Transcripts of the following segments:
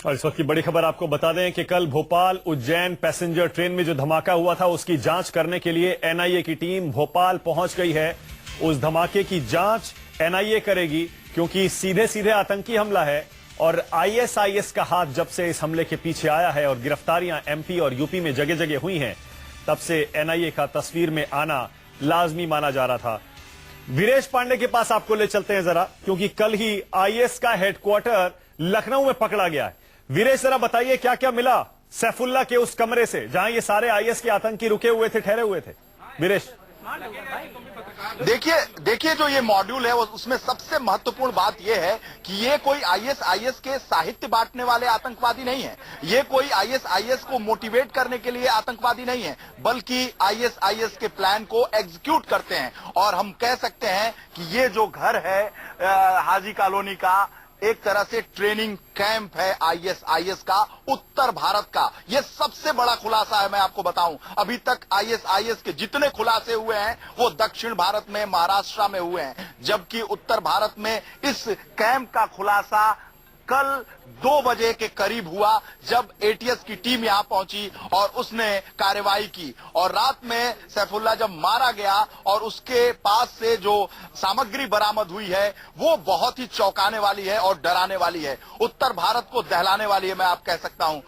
और इस वक्त की बड़ी खबर आपको बता दें कि कल भोपाल उज्जैन पैसेंजर ट्रेन में जो धमाका हुआ था उसकी जांच करने के लिए एनआईए की टीम भोपाल पहुंच गई है। उस धमाके की जांच एनआईए करेगी क्योंकि सीधे सीधे आतंकी हमला है और आईएसआईएस का हाथ जब से इस हमले के पीछे आया है और गिरफ्तारियां एमपी और यूपी में जगह जगह हुई हैं, तब से एनआईए का तस्वीर में आना लाजमी माना जा रहा था। वीरेश पांडे के पास आपको ले चलते हैं जरा, क्योंकि कल ही आईएस का हेडक्वार्टर लखनऊ में पकड़ा गया है। वीरेश जरा बताइए क्या क्या मिला सैफुल्ला के उस कमरे से जहां ये सारे आईएस के आतंकी रुके हुए थे, ठहरे हुए थे। वीरेश देखिए जो ये मॉड्यूल है उसमें सबसे महत्वपूर्ण बात ये है कि ये कोई आईएस के साहित्य बांटने वाले आतंकवादी नहीं है। ये कोई आईएस को मोटिवेट करने के लिए आतंकवादी नहीं है, बल्कि आईएस के प्लान को एग्जीक्यूट करते हैं। और हम कह सकते हैं कि ये जो घर है हाजी कॉलोनी का, एक तरह से ट्रेनिंग कैंप है आईएस का उत्तर भारत का। यह सबसे बड़ा खुलासा है। मैं आपको बताऊं, अभी तक आईएस के जितने खुलासे हुए हैं वो दक्षिण भारत में, महाराष्ट्र में हुए हैं, जबकि उत्तर भारत में इस कैंप का खुलासा कल 2 बजे के करीब हुआ, जब एटीएस की टीम यहां पहुंची और उसने कार्रवाई की। और रात में सैफुल्ला जब मारा गया और उसके पास से जो सामग्री बरामद हुई है वो बहुत ही चौंकाने वाली है और डराने वाली है, उत्तर भारत को दहलाने वाली है। मैं आप कह सकता हूं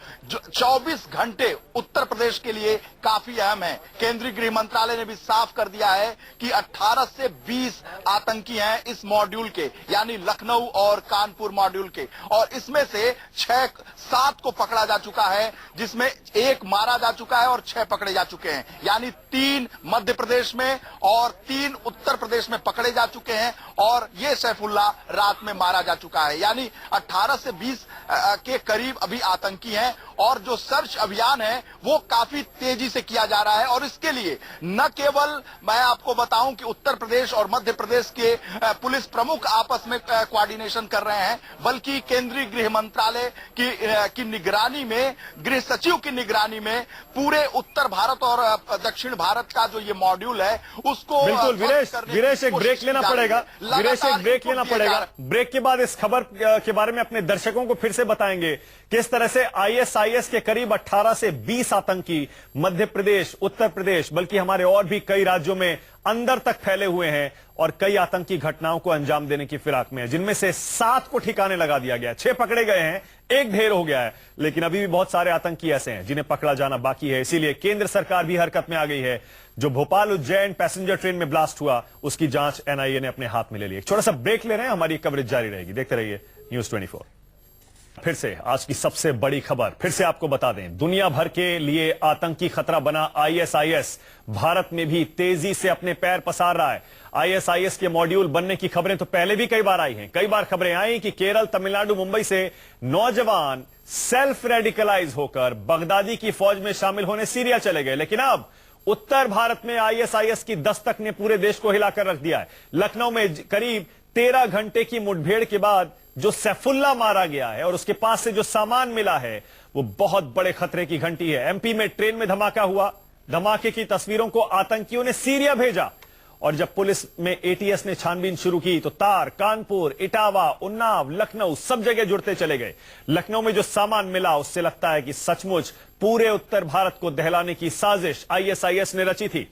24 घंटे उत्तर प्रदेश के लिए काफी अहम है। केंद्रीय गृह मंत्रालय ने भी साफ कर दिया है कि 18 से 20 आतंकी हैं इस मॉड्यूल के, यानी लखनऊ और कानपुर मॉड्यूल के। और इसमें से 6-7 को पकड़ा जा चुका है, जिसमें 1 मारा जा चुका है और 6 पकड़े जा चुके हैं, यानी 3 मध्य प्रदेश में और 3 उत्तर प्रदेश में पकड़े जा चुके हैं। और ये सैफुल्ला रात में मारा जा चुका है, यानी 18 से 20 के करीब अभी आतंकी हैं। और जो सर्च अभियान है वो काफी तेजी से किया जा रहा है। और इसके लिए न केवल मैं आपको बताऊं कि उत्तर प्रदेश और मध्य प्रदेश के पुलिस प्रमुख आपस में कोऑर्डिनेशन कर रहे हैं, बल्कि केंद्रीय गृह मंत्रालय की निगरानी में, गृह सचिव की निगरानी में पूरे उत्तर भारत और दक्षिण भारत का जो ये मॉड्यूल है उसको बिल्कुल। वीरेश एक ब्रेक लेना पड़ेगा। वीरेश एक ब्रेक लेना पड़ेगा। ब्रेक के बाद इस खबर के बारे में अपने दर्शकों को फिर से बताएंगे किस तरह से आईएस के करीब 18 से 20 आतंकी मध्य प्रदेश, उत्तर प्रदेश, बल्कि हमारे और भी कई राज्यों में अंदर तक फैले हुए हैं और कई आतंकी घटनाओं को अंजाम देने की फिराक में है, जिनमें से 7 को ठिकाने लगा दिया गया है। 6 पकड़े गए हैं, 1 ढेर हो गया है, लेकिन अभी भी बहुत सारे आतंकी ऐसे हैं जिन्हें पकड़ा जाना बाकी है। इसीलिए केंद्र सरकार भी हरकत में आ गई है। जो भोपाल उज्जैन पैसेंजर ट्रेन में ब्लास्ट हुआ उसकी जांच एनआईए ने अपने हाथ में ले ली। छोटा सा ब्रेक ले रहे हैं, हमारी कवरेज जारी रहेगी, देखते रहिए न्यूज 24। फिर से आज की सबसे बड़ी खबर फिर से आपको बता दें, दुनिया भर के लिए आतंकी खतरा बना आईएसआईएस भारत में भी तेजी से अपने पैर पसार रहा है। आईएसआईएस के मॉड्यूल बनने की खबरें तो पहले भी कई बार आई हैं। कई बार खबरें आई कि केरल, तमिलनाडु, मुंबई से नौजवान सेल्फ रेडिकलाइज होकर बगदादी की फौज में शामिल होने सीरिया चले गए, लेकिन अब उत्तर भारत में आईएसआईएस की दस्तक ने पूरे देश को हिलाकर रख दिया है। लखनऊ में करीब 13 घंटे की मुठभेड़ के बाद जो सैफुल्ला मारा गया है और उसके पास से जो सामान मिला है वो बहुत बड़े खतरे की घंटी है। एमपी में ट्रेन में धमाका हुआ, धमाके की तस्वीरों को आतंकियों ने सीरिया भेजा और जब पुलिस में एटीएस ने छानबीन शुरू की तो तार, कानपुर, इटावा, उन्नाव, लखनऊ सब जगह जुड़ते चले गए। लखनऊ में जो सामान मिला उससे लगता है कि सचमुच पूरे उत्तर भारत को दहलाने की साजिश आईएसआईएस ने रची थी।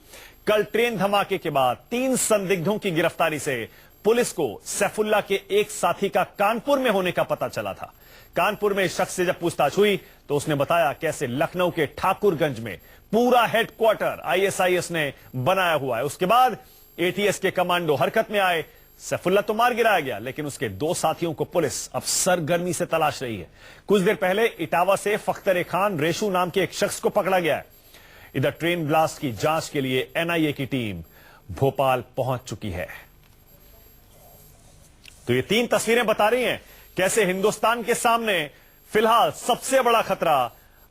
कल ट्रेन धमाके के बाद 3 संदिग्धों की गिरफ्तारी से पुलिस को सैफुल्ला के एक साथी का कानपुर में होने का पता चला था। कानपुर में इस शख्स से जब पूछताछ हुई तो उसने बताया कैसे लखनऊ के ठाकुरगंज में पूरा हेडक्वार्टर आईएसआईएस ने बनाया हुआ है। उसके बाद एटीएस के कमांडो हरकत में आए। सैफुल्ला तो मार गिराया गया, लेकिन उसके 2 साथियों को पुलिस अब सरगर्मी से तलाश रही है। कुछ देर पहले इटावा से फख्तर खान रेशू नाम के एक शख्स को पकड़ा गया है। इधर ट्रेन ब्लास्ट की जांच के लिए एनआईए की टीम भोपाल पहुंच चुकी है। तो ये 3 तस्वीरें बता रही हैं कैसे हिंदुस्तान के सामने फिलहाल सबसे बड़ा खतरा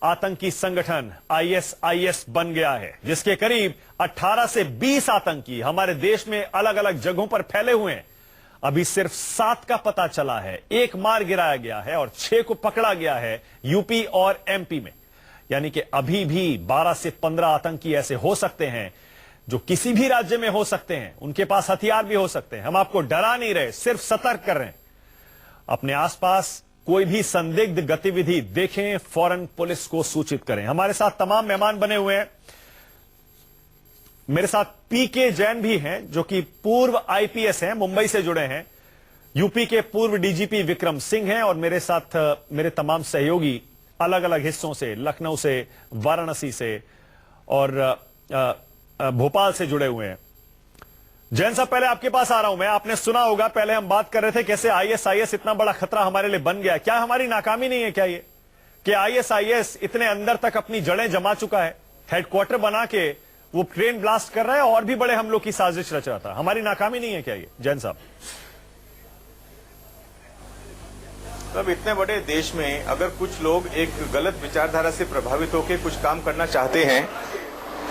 आतंकी संगठन आईएसआईएस बन गया है, जिसके करीब 18 से 20 आतंकी हमारे देश में अलग अलग जगहों पर फैले हुए हैं। अभी सिर्फ 7 का पता चला है, 1 मार गिराया गया है और 6 को पकड़ा गया है यूपी और एमपी में। यानी कि अभी भी 12 से 15 आतंकी ऐसे हो सकते हैं जो किसी भी राज्य में हो सकते हैं। उनके पास हथियार भी हो सकते हैं। हम आपको डरा नहीं रहे, सिर्फ सतर्क कर रहे हैं। अपने आसपास कोई भी संदिग्ध गतिविधि देखें, फौरन पुलिस को सूचित करें। हमारे साथ तमाम मेहमान बने हुए हैं। मेरे साथ पीके जैन भी हैं, जो कि पूर्व आईपीएस हैं, मुंबई से जुड़े हैं। यूपी के पूर्व डीजीपी विक्रम सिंह हैं और मेरे साथ मेरे तमाम सहयोगी अलग अलग हिस्सों से, लखनऊ से, वाराणसी से और भोपाल से जुड़े हुए हैं। जैन साहब, पहले आपके पास आ रहा हूं मैं। आपने सुना होगा, पहले हम बात कर रहे थे कैसे आईएसआईएस इतना बड़ा खतरा हमारे लिए बन गया। क्या हमारी नाकामी नहीं है क्या ये, कि आईएसआईएस इतने अंदर तक अपनी जड़ें जमा चुका है, हेडक्वार्टर बना के वो ट्रेन ब्लास्ट कर रहा है और भी बड़े हमलों की साजिश रच रहा था। हमारी नाकामी नहीं है क्या ये, जैन साहब? अब इतने बड़े देश में अगर कुछ लोग एक गलत विचारधारा से प्रभावित होकर कुछ काम करना चाहते हैं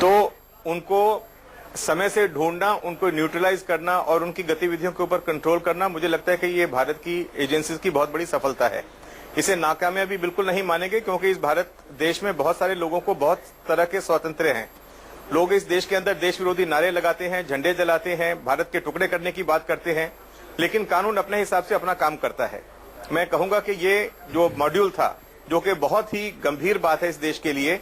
तो उनको समय से ढूंढना, उनको न्यूट्रलाइज करना और उनकी गतिविधियों के ऊपर कंट्रोल करना, मुझे लगता है कि ये भारत की एजेंसीज की बहुत बड़ी सफलता है। इसे नाकामयाबी बिल्कुल नहीं मानेंगे, क्योंकि इस भारत देश में बहुत सारे लोगों को बहुत तरह के स्वातंत्र्य हैं। लोग इस देश के अंदर देश विरोधी नारे लगाते हैं, झंडे जलाते हैं, भारत के टुकड़े करने की बात करते हैं, लेकिन कानून अपने हिसाब से अपना काम करता है। मैं कहूंगा कि ये जो मॉड्यूल था, जो कि बहुत ही गंभीर बात है इस देश के लिए,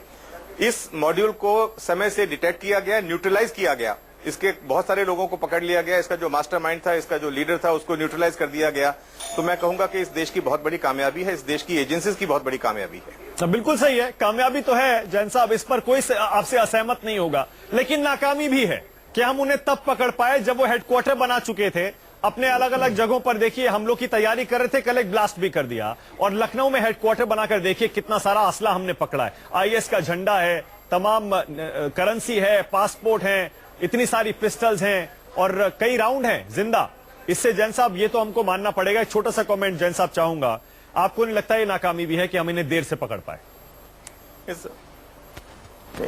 इस मॉड्यूल को समय से डिटेक्ट किया गया, न्यूट्रलाइज किया गया, इसके बहुत सारे लोगों को पकड़ लिया गया, इसका जो मास्टरमाइंड था, इसका जो लीडर था, उसको न्यूट्रलाइज कर दिया गया। तो मैं कहूंगा कि इस देश की बहुत बड़ी कामयाबी है, इस देश की एजेंसीज की बहुत बड़ी कामयाबी है। बिल्कुल सही है, कामयाबी तो है जैन साहब, इस पर कोई आपसे असहमत नहीं होगा, लेकिन नाकामी भी है कि हम उन्हें तब पकड़ पाए जब वो हेडक्वार्टर बना चुके थे। अपने अलग अलग जगहों पर देखिए, हम लोग की तैयारी कर रहे थे, कल एक ब्लास्ट भी कर दिया। और लखनऊ में हेडक्वार्टर बनाकर देखिए कितना सारा असला हमने पकड़ा है। आईएस का झंडा है, तमाम करेंसी है, पासपोर्ट है, इतनी सारी पिस्टल्स हैं और कई राउंड हैं जिंदा। इससे जैन साहब ये तो हमको मानना पड़ेगा। एक छोटा सा कमेंट जैन साहब चाहूंगा, आपको नहीं लगता ये नाकामी भी है कि हम इन्हें देर से पकड़ पाए?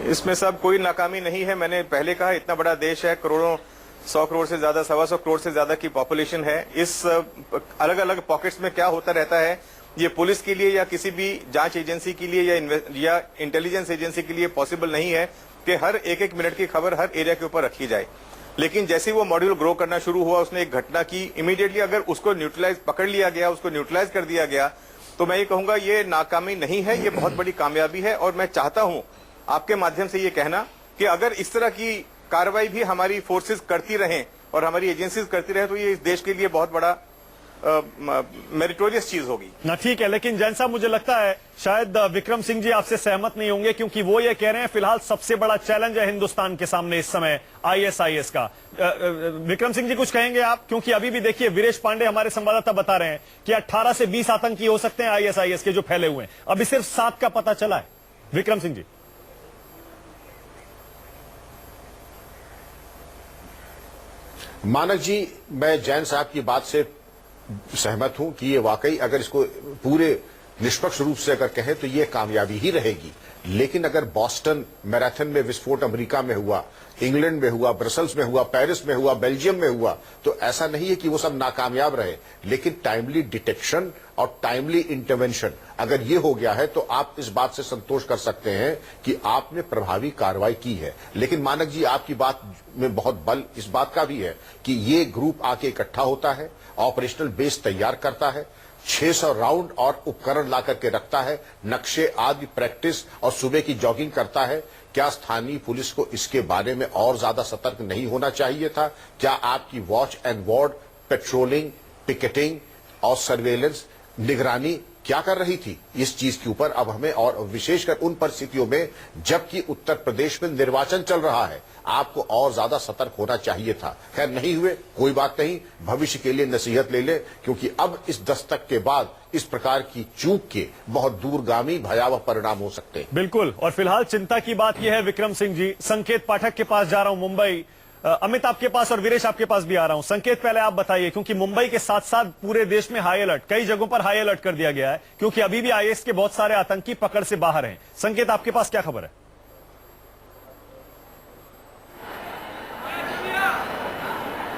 इसमें सब कोई नाकामी नहीं है। मैंने पहले कहा, इतना बड़ा देश है, करोड़ों, 100 करोड़ से ज्यादा, 125 करोड़ से ज्यादा की पॉपुलेशन है। इस अलग अलग पॉकेट्स में क्या होता रहता है, ये पुलिस के लिए या किसी भी जांच एजेंसी के लिए या इंटेलिजेंस एजेंसी के लिए पॉसिबल नहीं है कि हर एक एक मिनट की खबर हर एरिया के ऊपर रखी जाए। लेकिन जैसे ही वो मॉड्यूल ग्रो करना शुरू हुआ, उसने एक घटना की, इमीडिएटली अगर उसको न्यूट्रलाइज पकड़ लिया गया, उसको न्यूट्रलाइज कर दिया गया, तो मैं ये कहूंगा ये नाकामी नहीं है, ये बहुत बड़ी कामयाबी है। और मैं चाहता हूं आपके माध्यम से ये कहना कि अगर इस तरह की कार्रवाई भी हमारी फोर्सेस करती रहें और हमारी एजेंसीज करती रहें, तो ये इस देश के लिए बहुत बड़ा मेरिटोरियस चीज होगी ना। ठीक है, लेकिन जैन साहब मुझे लगता है शायद विक्रम सिंह जी आपसे सहमत नहीं होंगे, क्योंकि वो ये कह रहे हैं फिलहाल सबसे बड़ा चैलेंज है हिंदुस्तान के सामने इस समय आईएसआईएस का। विक्रम सिंह जी कुछ कहेंगे आप? क्योंकि अभी भी देखिए, वीरेश पांडे हमारे संवाददाता बता रहे हैं कि 18 से 20 आतंकी हो सकते हैं आईएसआईएस के जो फैले हुए हैं। अभी सिर्फ 7 का पता चला है। विक्रम सिंह जी। मानक जी, मैं जैन साहब की बात से सहमत हूं कि ये वाकई अगर इसको पूरे निष्पक्ष रूप से अगर कहें तो ये कामयाबी ही रहेगी। लेकिन अगर बॉस्टन मैराथन में विस्फोट अमेरिका में हुआ, इंग्लैंड में हुआ, ब्रसल्स में हुआ, पेरिस में हुआ, बेल्जियम में हुआ, तो ऐसा नहीं है कि वो सब नाकामयाब रहे। लेकिन टाइमली डिटेक्शन और टाइमली इंटरवेंशन अगर ये हो गया है तो आप इस बात से संतोष कर सकते हैं कि आपने प्रभावी कार्रवाई की है। लेकिन मानक जी, आपकी बात में बहुत बल इस बात का भी है कि ये ग्रुप आके इकट्ठा होता है, ऑपरेशनल बेस तैयार करता है, 600 राउंड और उपकरण ला करके रखता है, नक्शे आदि प्रैक्टिस और सुबह की जॉगिंग करता है। क्या स्थानीय पुलिस को इसके बारे में और ज्यादा सतर्क नहीं होना चाहिए था? क्या आपकी watch and ward patrolling, picketing और सर्वेलेंस निगरानी क्या कर रही थी इस चीज के ऊपर? अब हमें, और विशेषकर उन परिस्थितियों में जबकि उत्तर प्रदेश में निर्वाचन चल रहा है, आपको और ज्यादा सतर्क होना चाहिए था। खैर नहीं हुए, कोई बात नहीं, भविष्य के लिए नसीहत ले ले, क्योंकि अब इस दस्तक के बाद इस प्रकार की चूक के बहुत दूरगामी भयावह परिणाम हो सकते हैं। बिल्कुल। और फिलहाल चिंता की बात यह है विक्रम सिंह जी, संकेत पाठक के पास जा रहा हूं मुंबई, अमित आपके पास और वीरेश आपके पास भी आ रहा हूं। संकेत, पहले आप बताइए, क्योंकि मुंबई के साथ साथ पूरे देश में हाई अलर्ट, कई जगहों पर हाई अलर्ट कर दिया गया है, क्योंकि अभी भी आईएस के बहुत सारे आतंकी पकड़ से बाहर हैं। संकेत, आपके पास क्या खबर है?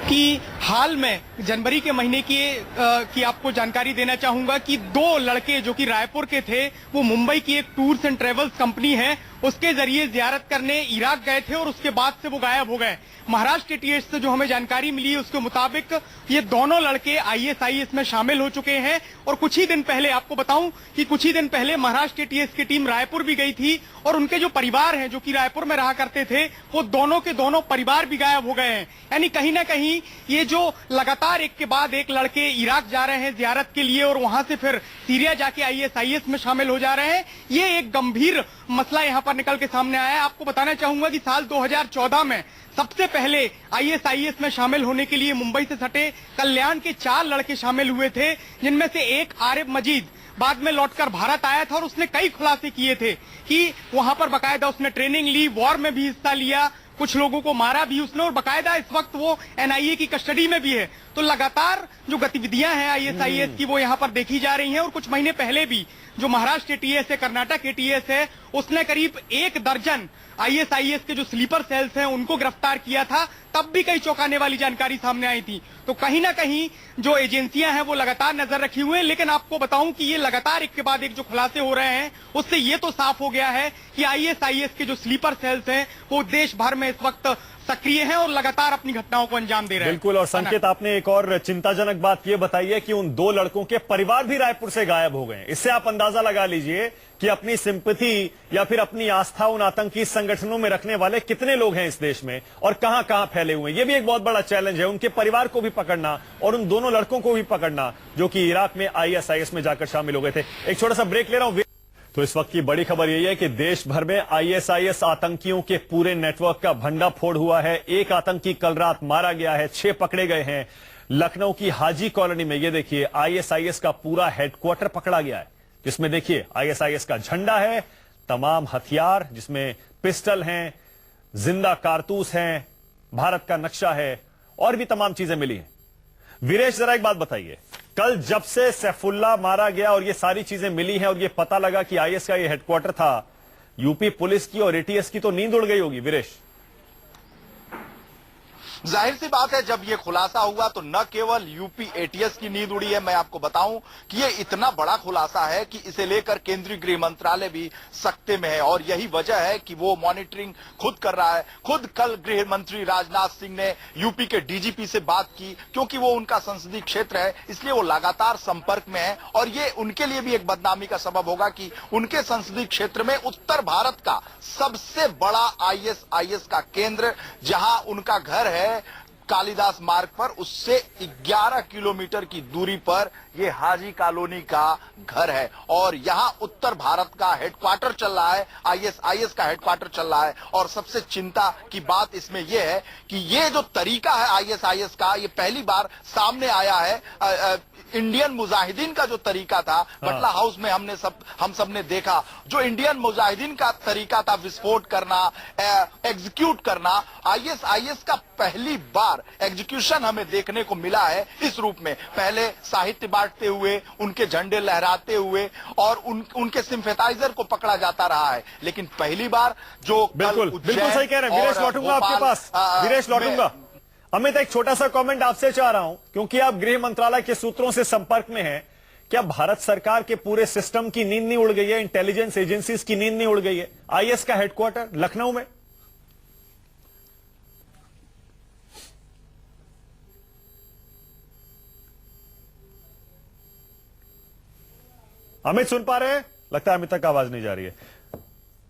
कि हाल में जनवरी के महीने की आपको जानकारी देना चाहूंगा कि 2 लड़के जो कि रायपुर के थे, वो मुंबई की एक टूर्स एंड ट्रेवल्स कंपनी है, उसके जरिए जियारत करने इराक गए थे और उसके बाद से वो गायब हो गए। महाराष्ट्र के टीएस से जो हमें जानकारी मिली है उसके मुताबिक ये दोनों लड़के आईएसआईएस में शामिल हो चुके हैं और कुछ ही दिन पहले, आपको बताऊं कि कुछ ही दिन पहले महाराष्ट्र के टीएस की टीम रायपुर भी गई थी और उनके जो परिवार हैं जो कि रायपुर में रहा करते थे, वो दोनों के दोनों परिवार भी गायब हो गए हैं। यानी कहीं ना कहीं ये जो लगातार एक के बाद एक लड़के इराक जा रहे हैं जियारत के लिए और वहां से फिर सीरिया जाके आईएसआईएस में शामिल हो जा रहे हैं, ये एक गंभीर मसला यहाँ पर निकल के सामने आया है। आपको बताना चाहूंगा कि साल 2014 में सबसे पहले आईएसआईएस में शामिल होने के लिए मुंबई से सटे कल्याण के 4 लड़के शामिल हुए थे, जिनमें से एक आरिफ मजीद बाद में लौटकर भारत आया था और उसने कई खुलासे किए थे कि वहां पर बकायदा उसने ट्रेनिंग ली, वॉर में भी हिस्सा लिया, कुछ लोगों को मारा भी उसने और बकायदा इस वक्त वो एनआईए की कस्टडी में भी है। तो लगातार जो गतिविधियां हैं आईएसआईएस की वो यहाँ पर देखी जा रही हैं और कुछ महीने पहले भी जो महाराष्ट्र के टीएस है, कर्नाटक के टीएस है, उसने करीब 1 दर्जन आईएसआईएस के जो स्लीपर सेल्स हैं उनको गिरफ्तार किया था। तब भी कई चौंकाने वाली जानकारी सामने आई थी। तो कहीं ना कहीं जो एजेंसियां हैं वो लगातार नजर रखी हुए हैं, लेकिन आपको बताऊं कि ये लगातार एक के बाद एक जो खुलासे हो रहे हैं उससे ये तो साफ हो गया है कि आईएसआईएस के जो स्लीपर सेल्स हैं वो देश भर में इस वक्त सक्रिय हैं और लगातार अपनी घटनाओं को अंजाम दे रहे हैं। बिल्कुल। और संकेत, आपने एक और चिंताजनक बात ये बताई है कि उन 2 लड़कों के परिवार भी रायपुर से गायब हो गए। इससे आप अंदाजा लगा लीजिए कि अपनी सिंपैथी या फिर अपनी आस्था उन आतंकी संगठनों में रखने वाले कितने लोग हैं इस देश में और कहां कहां फैले हुए हैं। यह भी एक बहुत बड़ा चैलेंज है, उनके परिवार को भी पकड़ना और उन दोनों लड़कों को भी पकड़ना जो कि इराक में आईएसआईएस में जाकर शामिल हो गए थे। एक छोटा सा ब्रेक ले रहा हूं। तो इस वक्त की बड़ी खबर यही है कि देश भर में आईएसआईएस आतंकियों के पूरे नेटवर्क का भंडाफोड़ हुआ है। एक आतंकी कल रात मारा गया है, 6 पकड़े गए हैं। लखनऊ की हाजी कॉलोनी में ये देखिए आईएसआईएस का पूरा हेडक्वार्टर पकड़ा गया है, जिसमें देखिए आईएसआईएस का झंडा है, तमाम हथियार जिसमें पिस्टल हैं, जिंदा कारतूस हैं, भारत का नक्शा है और भी तमाम चीजें मिली हैं। वीरेश, जरा एक बात बताइए, कल जब से सैफुल्ला मारा गया और ये सारी चीजें मिली हैं और ये पता लगा कि आईएस का ये हेडक्वार्टर था, यूपी पुलिस की और एटीएस की तो नींद उड़ गई होगी वीरेश। जाहिर सी बात है, जब ये खुलासा हुआ तो न केवल यूपी एटीएस की नींद उड़ी है, मैं आपको बताऊं कि ये इतना बड़ा खुलासा है कि इसे लेकर केंद्रीय गृह मंत्रालय भी सख्ते में है और यही वजह है कि वो मॉनिटरिंग खुद कर रहा है। खुद कल गृह मंत्री राजनाथ सिंह ने यूपी के डीजीपी से बात की, क्योंकि वो उनका संसदीय क्षेत्र है, इसलिए वो लगातार संपर्क में है और ये उनके लिए भी एक बदनामी का सबब होगा कि उनके संसदीय क्षेत्र में उत्तर भारत का सबसे बड़ा आईएसआईएस का केंद्र, जहां उनका घर है कालिदास मार्ग पर, उससे 11 किलोमीटर की दूरी पर ये हाजी कॉलोनी का घर है और यहां उत्तर भारत का हेडक्वार्टर चल रहा है, आईएसआईएस का हेडक्वार्टर चल रहा है। और सबसे चिंता की बात इसमें यह है कि ये जो तरीका है आईएसआईएस का, ये पहली बार सामने आया है। इंडियन मुजाहिदीन का जो तरीका था, बटला हाउस में हम सब ने देखा, जो इंडियन मुजाहिदीन का तरीका था विस्फोट करना, एग्जीक्यूट करना, आईएसआईएस का पहली बार एग्जीक्यूशन हमें देखने को मिला है इस रूप में। पहले साहित्य बांटते हुए, उनके झंडे लहराते हुए और उनके सिंपैथाइजर को पकड़ा जाता रहा है, लेकिन पहली बार जो बिल्कुल सही कह रहे हैं वीरेश, लौटूंगा आपके पास, वीरेश लौटूंगा। अमित, एक छोटा सा कमेंट आपसे चाह रहा हूं, क्योंकि आप गृह मंत्रालय के सूत्रों से संपर्क में हैं। क्या भारत सरकार के पूरे सिस्टम की नींद नहीं उड़ गई है, इंटेलिजेंस एजेंसीज की नींद नहीं उड़ गई है? आईएस का हेडक्वार्टर लखनऊ में, अमित सुन पा रहे हैं? लगता है अमित तक आवाज नहीं जा रही है।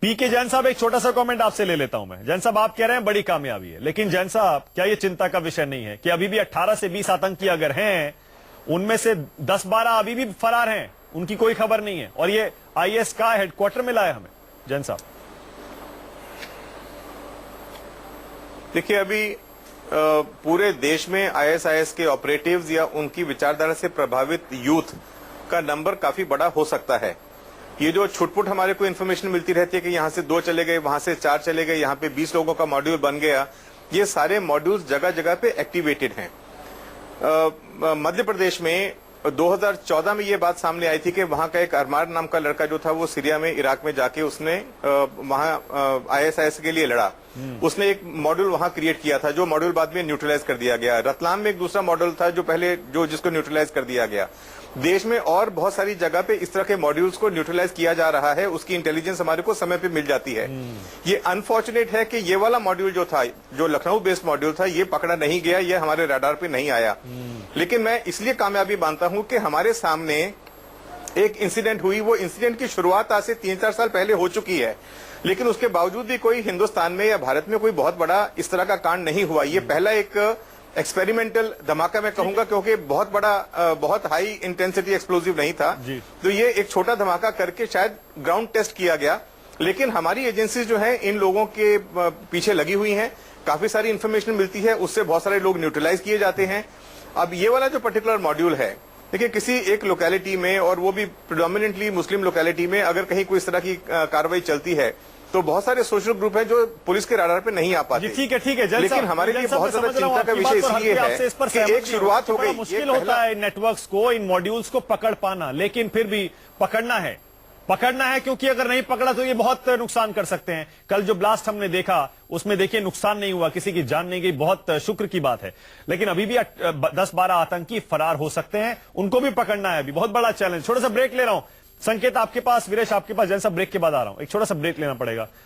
पीके जैन साहब, एक छोटा सा कमेंट आपसे ले लेता हूं मैं। जैन साहब, आप कह रहे हैं बड़ी कामयाबी है, लेकिन जैन साहब, क्या यह चिंता का विषय नहीं है कि अभी भी 18 से 20 आतंकी अगर हैं, उनमें से 10-12 अभी भी फरार हैं, उनकी कोई खबर नहीं है और ये आईएस का हेडक्वार्टर मिला है हमें? जैन साहब देखिए, अभी पूरे देश में आईएसआईएस के ऑपरेटिव्स या उनकी विचारधारा से प्रभावित यूथ का नंबर काफी बड़ा हो सकता है। ये जो छुटपुट हमारे को इन्फॉर्मेशन मिलती रहती है कि यहां से 2 चले गए, वहां से 4 चले गए, यहां पे 20 लोगों का मॉड्यूल बन गया, ये सारे मॉड्यूल्स जगह जगह पे एक्टिवेटेड हैं। मध्य प्रदेश में 2014 में ये बात सामने आई थी कि वहां का एक अरमान नाम का लड़का जो था वो सीरिया में, इराक में जाके उसने वहां आईएसआईएस के लिए लड़ा। उसने एक मॉड्यूल वहां क्रिएट किया था, जो मॉड्यूल बाद में न्यूट्रलाइज कर दिया गया। रतलाम में एक दूसरा मॉड्यूल था जिसको न्यूट्रलाइज कर दिया गया। देश में और बहुत सारी जगह पे इस तरह के मॉड्यूल्स को न्यूट्रलाइज किया जा रहा है, उसकी इंटेलिजेंस हमारे को समय पे मिल जाती है। ये अनफॉर्चुनेट है कि ये वाला मॉड्यूल जो था, जो लखनऊ बेस्ड मॉड्यूल था, ये पकड़ा नहीं गया, ये हमारे रडार पे नहीं आया। लेकिन मैं इसलिए कामयाबी मानता हूं कि हमारे सामने एक इंसिडेंट हुई, वो इंसिडेंट की शुरुआत आज से 3-4 साल पहले हो चुकी है, लेकिन उसके बावजूद भी कोई हिंदुस्तान में या भारत में कोई बहुत बड़ा इस तरह का कांड नहीं हुआ। ये पहला एक एक्सपेरिमेंटल धमाका मैं कहूंगा, क्योंकि बहुत बड़ा, बहुत हाई इंटेंसिटी एक्सप्लोजिव नहीं था। तो ये एक छोटा धमाका करके शायद ग्राउंड टेस्ट किया गया। लेकिन हमारी एजेंसीज जो है इन लोगों के पीछे लगी हुई हैं, काफी सारी इंफॉर्मेशन मिलती है, उससे बहुत सारे लोग न्यूट्रलाइज किए जाते हैं। अब ये वाला जो पर्टिकुलर मॉड्यूल है, देखिए किसी एक लोकेलिटी में, और वो भी प्रिडोमिनेंटली मुस्लिम लोकेलिटी में, अगर कहीं कोई इस तरह की कार्रवाई चलती है तो बहुत सारे सोशल ग्रुप हैं जो पुलिस के राडार पे नहीं आ पाते। ठीक है। लेकिन हमारे लिए बहुत ज्यादा चिंता का विषय इसलिए है कि एक शुरुआत हो गई। मुश्किल होता है नेटवर्क्स को, इन मॉड्यूल्स को पकड़ पाना, लेकिन फिर भी पकड़ना है, क्योंकि अगर नहीं पकड़ा तो ये बहुत नुकसान कर सकते हैं। कल जो ब्लास्ट हमने देखा उसमें देखिए नुकसान नहीं हुआ, किसी की जान नहीं गई, बहुत शुक्र की बात है। लेकिन अभी भी 10-12 आतंकी फरार हो सकते हैं, उनको भी पकड़ना है, अभी बहुत बड़ा चैलेंज। छोटा सा ब्रेक ले रहा हूं, संकेत आपके पास, वीरेश आपके पास, जैसा ब्रेक के बाद आ रहा हूं, एक छोटा सा ब्रेक लेना पड़ेगा।